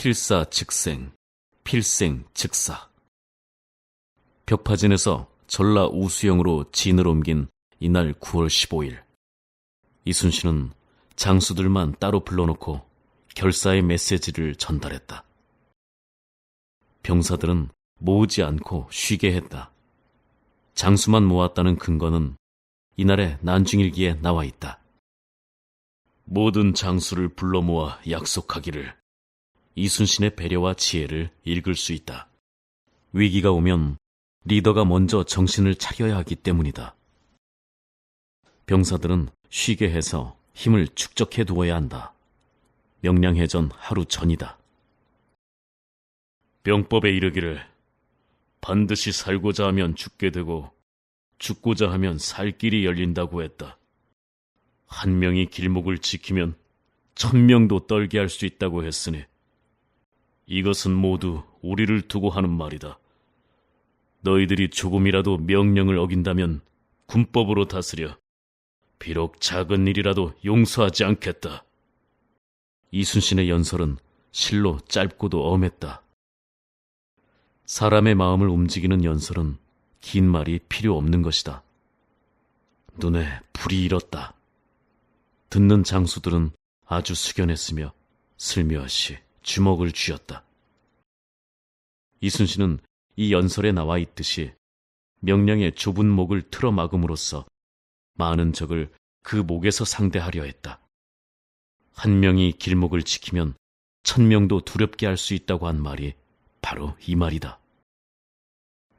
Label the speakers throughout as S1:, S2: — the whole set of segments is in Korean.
S1: 필사즉생, 필생즉사. 벽파진에서 전라 우수영으로 진을 옮긴 이날 9월 15일, 이순신은 장수들만 따로 불러놓고 결사의 메시지를 전달했다. 병사들은 모으지 않고 쉬게 했다. 장수만 모았다는 근거는 이날의 난중일기에 나와 있다. 모든 장수를 불러 모아 약속하기를. 이순신의 배려와 지혜를 읽을 수 있다. 위기가 오면 리더가 먼저 정신을 차려야 하기 때문이다. 병사들은 쉬게 해서 힘을 축적해 두어야 한다. 명량해전 하루 전이다. 병법에 이르기를 반드시 살고자 하면 죽게 되고 죽고자 하면 살 길이 열린다고 했다. 한 명이 길목을 지키면 1000명도 떨게 할 수 있다고 했으니 이것은 모두 우리를 두고 하는 말이다. 너희들이 조금이라도 명령을 어긴다면 군법으로 다스려 비록 작은 일이라도 용서하지 않겠다. 이순신의 연설은 실로 짧고도 엄했다. 사람의 마음을 움직이는 연설은 긴 말이 필요 없는 것이다. 눈에 불이 일었다. 듣는 장수들은 아주 숙연했으며 슬며시 주먹을 쥐었다. 이순신은 이 연설에 나와 있듯이 명량의 좁은 목을 틀어막음으로써 많은 적을 그 목에서 상대하려 했다. 한 명이 길목을 지키면 1000명도 두렵게 할 수 있다고 한 말이 바로 이 말이다.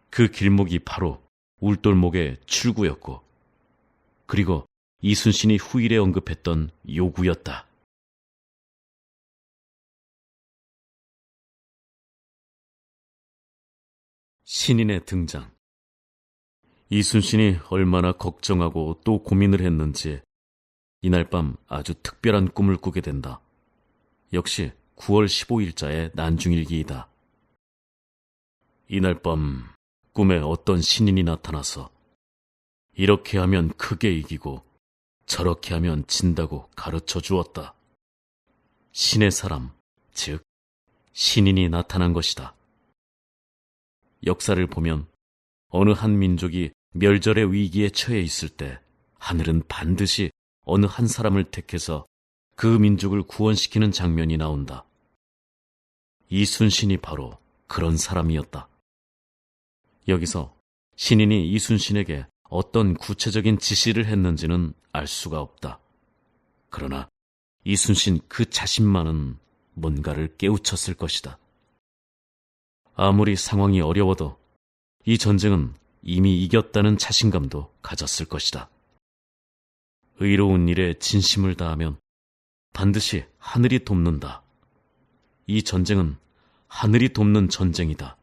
S1: 그 길목이 바로 울돌목의 출구였고, 그리고 이순신이 후일에 언급했던 요구였다. 신인의 등장. 이순신이 얼마나 걱정하고 또 고민을 했는지 이날 밤 아주 특별한 꿈을 꾸게 된다. 역시 9월 15일자의 난중일기이다. 이날 밤 꿈에 어떤 신인이 나타나서 이렇게 하면 크게 이기고 저렇게 하면 진다고 가르쳐 주었다. 신의 사람, 즉 신인이 나타난 것이다. 역사를 보면 어느 한 민족이 멸절의 위기에 처해 있을 때 하늘은 반드시 어느 한 사람을 택해서 그 민족을 구원시키는 장면이 나온다. 이순신이 바로 그런 사람이었다. 여기서 신인이 이순신에게 어떤 구체적인 지시를 했는지는 알 수가 없다. 그러나 이순신 그 자신만은 뭔가를 깨우쳤을 것이다. 아무리 상황이 어려워도 이 전쟁은 이미 이겼다는 자신감도 가졌을 것이다. 의로운 일에 진심을 다하면 반드시 하늘이 돕는다. 이 전쟁은 하늘이 돕는 전쟁이다.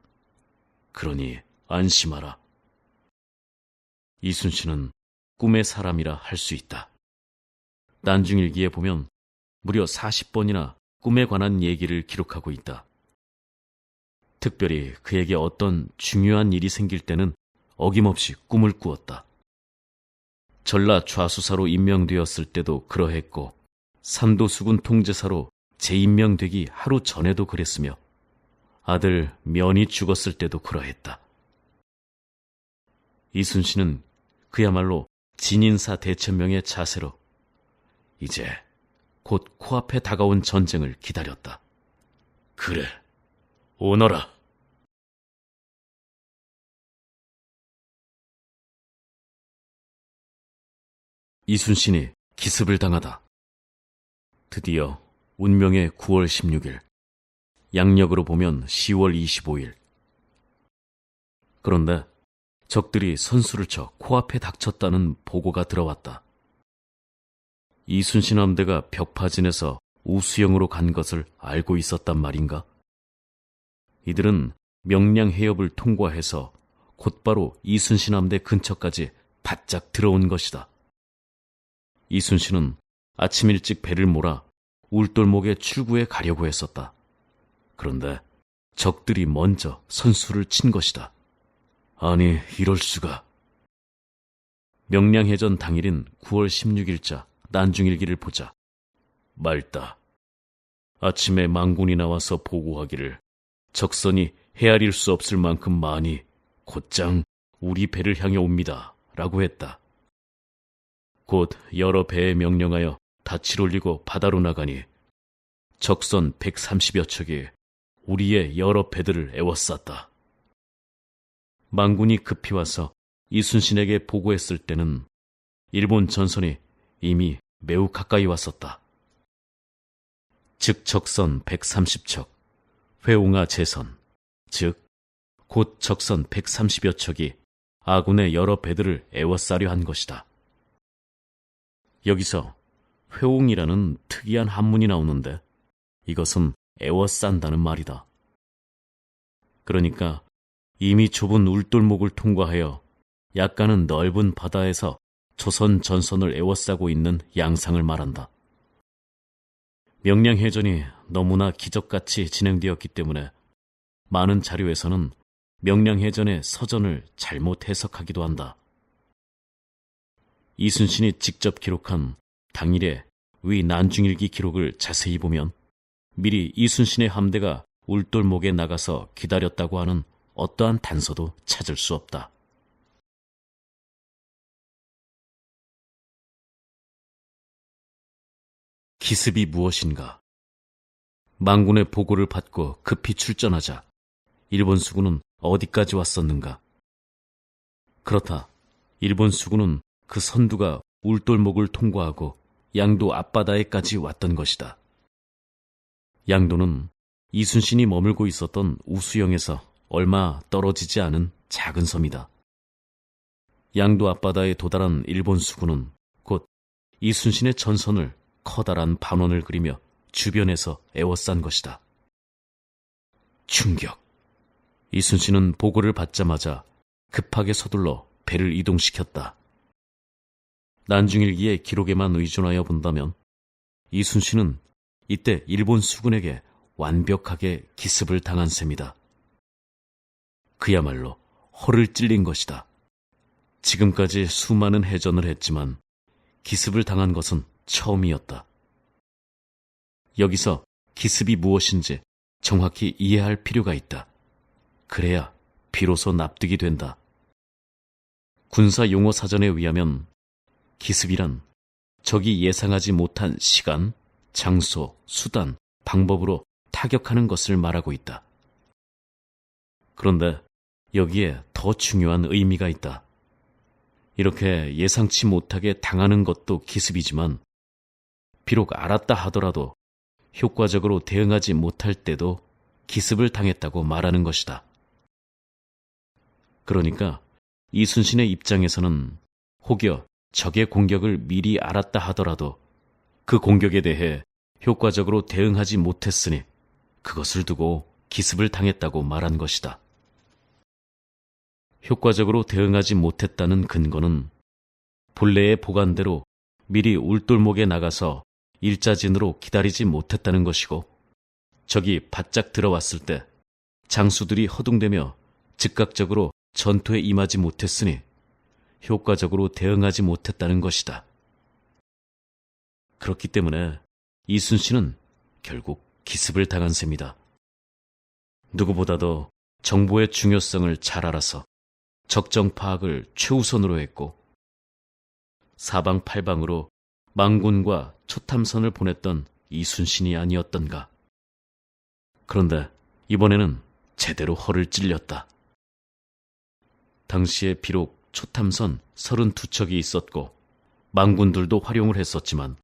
S1: 그러니 안심하라. 이순신은 꿈의 사람이라 할 수 있다. 난중일기에 보면 무려 40번이나 꿈에 관한 얘기를 기록하고 있다. 특별히 그에게 어떤 중요한 일이 생길 때는 어김없이 꿈을 꾸었다. 전라 좌수사로 임명되었을 때도 그러했고 삼도수군 통제사로 재임명되기 하루 전에도 그랬으며 아들 면이 죽었을 때도 그러했다. 이순신은 그야말로 진인사 대천명의 자세로 이제 곧 코앞에 다가온 전쟁을 기다렸다. 그래, 오너라. 이순신이 기습을 당하다. 드디어 운명의 9월 16일, 양력으로 보면 10월 25일. 그런데 적들이 선수를 쳐 코앞에 닥쳤다는 보고가 들어왔다. 이순신 함대가 벽파진에서 우수영으로 간 것을 알고 있었단 말인가? 이들은 명량 해협을 통과해서 곧바로 이순신 함대 근처까지 바짝 들어온 것이다. 이순신은 아침 일찍 배를 몰아 울돌목의 출구에 가려고 했었다. 그런데 적들이 먼저 선수를 친 것이다. 아니, 이럴 수가. 명량해전 당일인 9월 16일자 난중일기를 보자. 맑다. 아침에 망군이 나와서 보고하기를 적선이 헤아릴 수 없을 만큼 많이 곧장 우리 배를 향해 옵니다. 라고 했다. 곧 여러 배에 명령하여 닻을 올리고 바다로 나가니 적선 130여 척이 우리의 여러 배들을 에워쌌다. 망군이 급히 와서 이순신에게 보고했을 때는 일본 전선이 이미 매우 가까이 왔었다. 즉 적선 130척, 회옹아 제선, 즉 곧 적선 130여 척이 아군의 여러 배들을 에워싸려 한 것이다. 여기서 회옹이라는 특이한 한문이 나오는데 이것은 에워싼다는 말이다. 그러니까 이미 좁은 울돌목을 통과하여 약간은 넓은 바다에서 조선 전선을 에워싸고 있는 양상을 말한다. 명량해전이 너무나 기적같이 진행되었기 때문에 많은 자료에서는 명량해전의 서전을 잘못 해석하기도 한다. 이순신이 직접 기록한 당일의 위 난중일기 기록을 자세히 보면 미리 이순신의 함대가 울돌목에 나가서 기다렸다고 하는 어떠한 단서도 찾을 수 없다. 기습이 무엇인가? 망군의 보고를 받고 급히 출전하자 일본 수군은 어디까지 왔었는가? 그렇다. 일본 수군은 그 선두가 울돌목을 통과하고 양도 앞바다에까지 왔던 것이다. 양도는 이순신이 머물고 있었던 우수영에서 얼마 떨어지지 않은 작은 섬이다. 양도 앞바다에 도달한 일본 수군은 곧 이순신의 전선을 커다란 반원을 그리며 주변에서 에워싼 것이다. 충격! 이순신은 보고를 받자마자 급하게 서둘러 배를 이동시켰다. 난중일기의 기록에만 의존하여 본다면 이순신은 이때 일본 수군에게 완벽하게 기습을 당한 셈이다. 그야말로 허를 찔린 것이다. 지금까지 수많은 해전을 했지만 기습을 당한 것은 처음이었다. 여기서 기습이 무엇인지 정확히 이해할 필요가 있다. 그래야 비로소 납득이 된다. 군사 용어 사전에 의하면 기습이란 적이 예상하지 못한 시간, 장소, 수단, 방법으로 타격하는 것을 말하고 있다. 그런데 여기에 더 중요한 의미가 있다. 이렇게 예상치 못하게 당하는 것도 기습이지만 비록 알았다 하더라도 효과적으로 대응하지 못할 때도 기습을 당했다고 말하는 것이다. 그러니까 이순신의 입장에서는 혹여 적의 공격을 미리 알았다 하더라도 그 공격에 대해 효과적으로 대응하지 못했으니 그것을 두고 기습을 당했다고 말한 것이다. 효과적으로 대응하지 못했다는 근거는 본래의 보관대로 미리 울돌목에 나가서 일자진으로 기다리지 못했다는 것이고 적이 바짝 들어왔을 때 장수들이 허둥대며 즉각적으로 전투에 임하지 못했으니 효과적으로 대응하지 못했다는 것이다. 그렇기 때문에 이순신은 결국 기습을 당한 셈이다. 누구보다도 정보의 중요성을 잘 알아서 적정 파악을 최우선으로 했고 사방팔방으로 망군과 초탐선을 보냈던 이순신이 아니었던가. 그런데 이번에는 제대로 허를 찔렸다. 당시에 비록 초탐선 32척이 있었고 망군들도 활용을 했었지만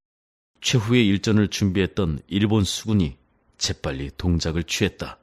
S1: 최후의 일전을 준비했던 일본 수군이 재빨리 동작을 취했다.